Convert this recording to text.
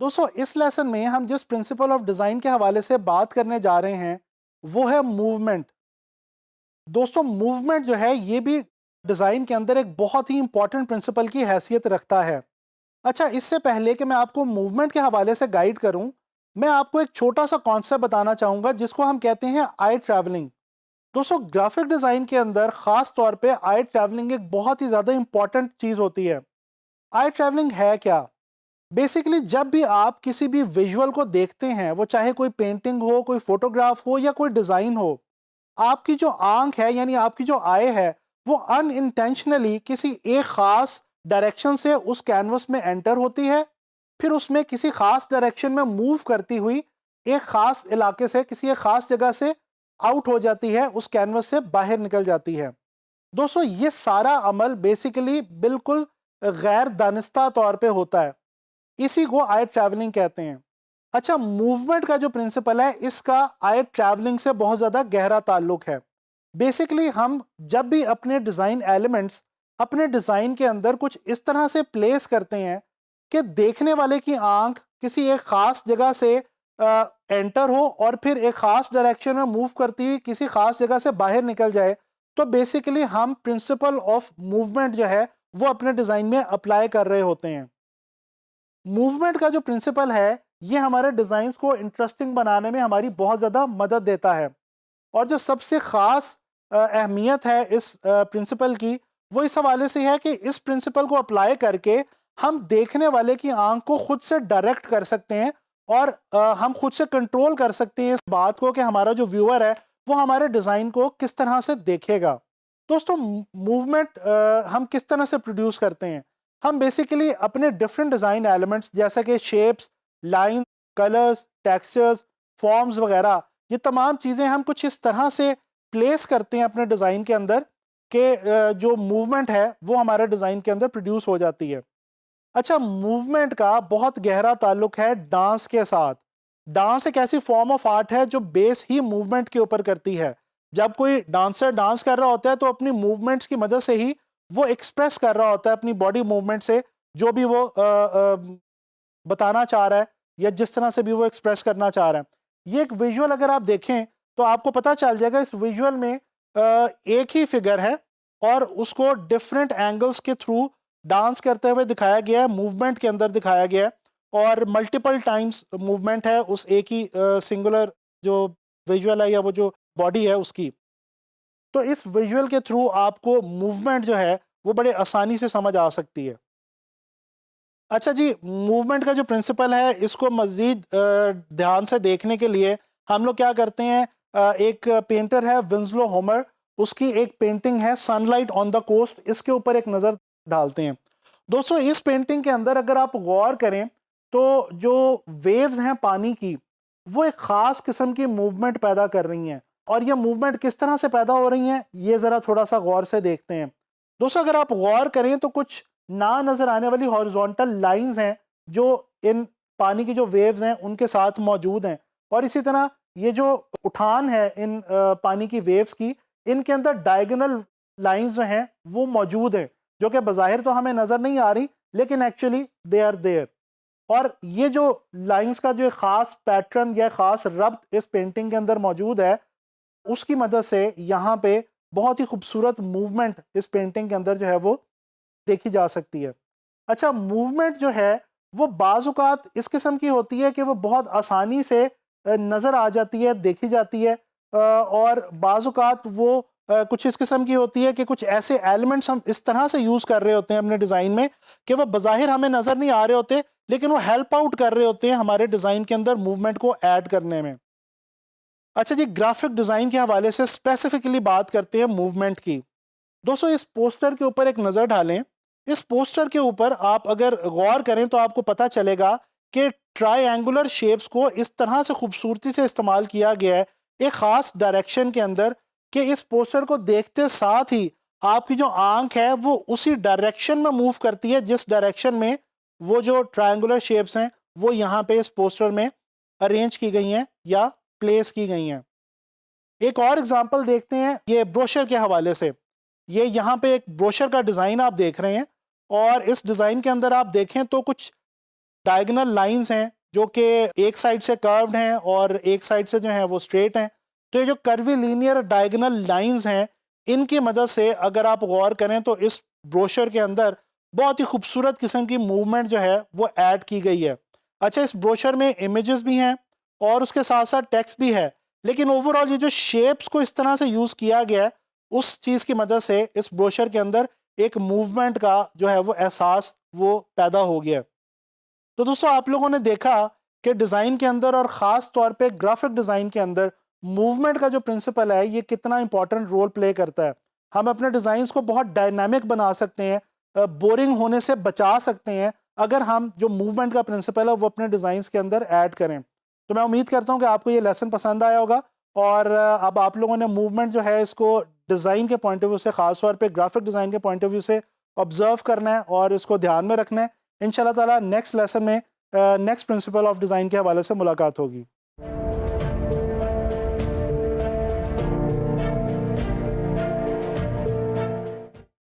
दोस्तों इस लेसन में हम जिस प्रिंसिपल ऑफ डिज़ाइन के हवाले से बात करने जा रहे हैं वो है मूवमेंट। दोस्तों मूवमेंट जो है ये भी डिज़ाइन के अंदर एक बहुत ही इंपॉर्टेंट प्रिंसिपल की हैसियत रखता है। अच्छा, इससे पहले कि मैं आपको मूवमेंट के हवाले से गाइड करूं, मैं आपको एक छोटा सा कॉन्सेप्ट बताना चाहूँगा जिसको हम कहते हैं आई ट्रैवलिंग। दोस्तों ग्राफिक डिज़ाइन के अंदर ख़ास तौर पे आई ट्रैवलिंग एक बहुत ही ज़्यादा इंपॉर्टेंट चीज़ होती है। आई ट्रैवलिंग है क्या? बेसिकली जब भी आप किसी भी विजुअल को देखते हैं, वो चाहे कोई पेंटिंग हो, कोई फोटोग्राफ हो या कोई डिज़ाइन हो, आपकी जो आंख है यानी आपकी जो आई है वो अनइंटेंशनली किसी एक खास डायरेक्शन से उस कैनवस में एंटर होती है, फिर उसमें किसी खास डायरेक्शन में मूव करती हुई एक खास इलाके से, किसी एक खास जगह से आउट हो जाती है, उस कैनवस से बाहर निकल जाती है। दोस्तों ये सारा अमल बेसिकली बिल्कुल गैर दानिस्ता तौर पे होता है, इसी को आई ट्रैवलिंग कहते हैं। अच्छा, मूवमेंट का जो प्रिंसिपल है इसका आई ट्रैवलिंग से बहुत ज़्यादा गहरा ताल्लुक है। बेसिकली हम जब भी अपने डिज़ाइन एलिमेंट्स अपने डिज़ाइन के अंदर कुछ इस तरह से प्लेस करते हैं कि देखने वाले की आंख किसी एक ख़ास जगह से एंटर हो और फिर एक ख़ास डायरेक्शन में मूव करती हुई किसी ख़ास जगह से बाहर निकल जाए, तो बेसिकली हम प्रिंसिपल ऑफ मूवमेंट जो है वो अपने डिज़ाइन में अप्लाई कर रहे होते हैं। मूवमेंट का जो प्रिंसिपल है ये हमारे डिज़ाइंस को इंटरेस्टिंग बनाने में हमारी बहुत ज़्यादा मदद देता है। और जो सबसे ख़ास अहमियत है इस प्रिंसिपल की, वो इस हवाले से है कि इस प्रिंसिपल को अप्लाई करके हम देखने वाले की आंख को खुद से डायरेक्ट कर सकते हैं और हम खुद से कंट्रोल कर सकते हैं इस बात को कि हमारा जो व्यूअर है वो हमारे डिज़ाइन को किस तरह से देखेगा। दोस्तों मूवमेंट हम किस तरह से प्रोड्यूस करते हैं? हम बेसिकली अपने डिफरेंट डिज़ाइन एलिमेंट्स जैसे कि shapes, line, colours, textures, forms वगैरह, ये तमाम चीज़ें हम कुछ इस तरह से प्लेस करते हैं अपने डिज़ाइन के अंदर कि जो मूवमेंट है वो हमारे डिज़ाइन के अंदर प्रोड्यूस हो जाती है। अच्छा, मूवमेंट का बहुत गहरा ताल्लुक है डांस के साथ। डांस एक ऐसी फॉर्म ऑफ आर्ट है जो बेस ही मूवमेंट के ऊपर करती है। जब कोई डांसर डांस कर रहा होता है तो अपनी मूवमेंट्स की मदद से ही वो एक्सप्रेस कर रहा होता है अपनी बॉडी मूवमेंट से जो भी वो बताना चाह रहा है या जिस तरह से भी वो एक्सप्रेस करना चाह रहा है। ये एक विजुअल अगर आप देखें तो आपको पता चल जाएगा, इस विजुअल में एक ही फिगर है और उसको डिफरेंट एंगल्स के थ्रू डांस करते हुए दिखाया गया है, मूवमेंट के अंदर दिखाया गया है और मल्टीपल टाइम्स मूवमेंट है उस एक ही सिंगुलर जो विजुअल है या वो जो बॉडी है उसकी। तो इस विजुअल के थ्रू आपको मूवमेंट जो है वो बड़े आसानी से समझ आ सकती है। अच्छा जी, मूवमेंट का जो प्रिंसिपल है इसको मज़ीद ध्यान से देखने के लिए हम लोग क्या करते हैं, एक पेंटर है विंस्लो होमर, उसकी एक पेंटिंग है सनलाइट ऑन द कोस्ट, इसके ऊपर एक नज़र डालते हैं। दोस्तों इस पेंटिंग के अंदर अगर आप गौर करें तो जो वेव्स हैं पानी की वो एक ख़ास किस्म की मूवमेंट पैदा कर रही हैं और ये मूवमेंट किस तरह से पैदा हो रही हैं ये ज़रा थोड़ा सा गौर से देखते हैं। दोस्तों अगर आप गौर करें तो कुछ ना नजर आने वाली हॉरिजॉन्टल लाइंस हैं जो इन पानी की जो वेव्स हैं उनके साथ मौजूद हैं और इसी तरह ये जो उठान है इन पानी की वेव्स की, इनके अंदर डायगोनल लाइंस जो हैं वो मौजूद हैं जो कि बज़ाहिर तो हमें नज़र नहीं आ रही लेकिन एक्चुअली दे आर देयर। और ये जो लाइंस का जो ख़ास पैटर्न या ख़ास रब्त इस पेंटिंग के अंदर मौजूद है उसकी मदद से यहाँ पे बहुत ही खूबसूरत मूवमेंट इस पेंटिंग के अंदर जो है वो देखी जा सकती है। अच्छा, मूवमेंट जो है वो बाज़-औक़ात इस किस्म की होती है कि वो बहुत आसानी से नज़र आ जाती है, देखी जाती है और बाज़-औक़ात वो कुछ इस किस्म की होती है कि कुछ ऐसे एलिमेंट्स हम इस तरह से यूज़ कर रहे होते हैं अपने डिज़ाइन में कि वो बज़ाहिर हमें नज़र नहीं आ रहे होते लेकिन वो हेल्प आउट कर रहे होते हैं हमारे डिज़ाइन के अंदर मूवमेंट को ऐड करने में। अच्छा जी, ग्राफ़िक डिज़ाइन के हवाले से स्पेसिफ़िकली बात करते हैं मूवमेंट की। दोस्तों इस पोस्टर के ऊपर एक नज़र डालें। इस पोस्टर के ऊपर आप अगर गौर करें तो आपको पता चलेगा कि ट्रायंगुलर शेप्स को इस तरह से खूबसूरती से इस्तेमाल किया गया है एक ख़ास डायरेक्शन के अंदर कि इस पोस्टर को देखते साथ ही आपकी जो आंख है वो उसी डायरेक्शन में मूव करती है जिस डायरेक्शन में वो जो ट्रायंगुलर शेप्स हैं वो यहाँ पे इस पोस्टर में अरेंज की गई हैं या प्लेस की गई हैं। एक और एग्जांपल देखते हैं ये ब्रोशर के हवाले से। ये यहाँ पे एक ब्रोशर का डिज़ाइन आप देख रहे हैं और इस डिज़ाइन के अंदर आप देखें तो कुछ डायगोनल लाइंस हैं जो कि एक साइड से कर्व्ड हैं और एक साइड से जो है वो स्ट्रेट हैं। तो ये जो कर्वी लीनियर डायगोनल लाइंस हैं, इनकी मदद से अगर आप गौर करें तो इस ब्रोशर के अंदर बहुत ही खूबसूरत किस्म की मूवमेंट जो है वो ऐड की गई है। अच्छा, इस ब्रोशर में इमेजेस भी हैं और उसके साथ साथ टेक्स्ट भी है, लेकिन ओवरऑल ये जो शेप्स को इस तरह से यूज़ किया गया है, उस चीज़ की मदद से इस ब्रोशर के अंदर एक मूवमेंट का जो है वो एहसास वो पैदा हो गया। तो दोस्तों, आप लोगों ने देखा कि डिज़ाइन के अंदर और ख़ास तौर पे ग्राफिक डिज़ाइन के अंदर मूवमेंट का जो प्रिंसिपल है ये कितना इंपॉर्टेंट रोल प्ले करता है। हम अपने डिज़ाइंस को बहुत डायनामिक बना सकते हैं, बोरिंग होने से बचा सकते हैं अगर हम जो मूवमेंट का प्रिंसिपल है वो अपने डिज़ाइंस के अंदर ऐड करें। तो मैं उम्मीद करता हूँ कि आपको ये लेसन पसंद आया होगा और अब आप लोगों ने मूवमेंट जो है इसको डिज़ाइन के पॉइंट ऑफ व्यू से, ख़ास तौर पे ग्राफिक डिज़ाइन के पॉइंट ऑफ व्यू से ऑब्जर्व करना है और इसको ध्यान में रखना है। इंशाल्लाह ताला नेक्स्ट लेसन में नेक्स्ट प्रिंसिपल ऑफ डिज़ाइन के हवाले से मुलाकात होगी।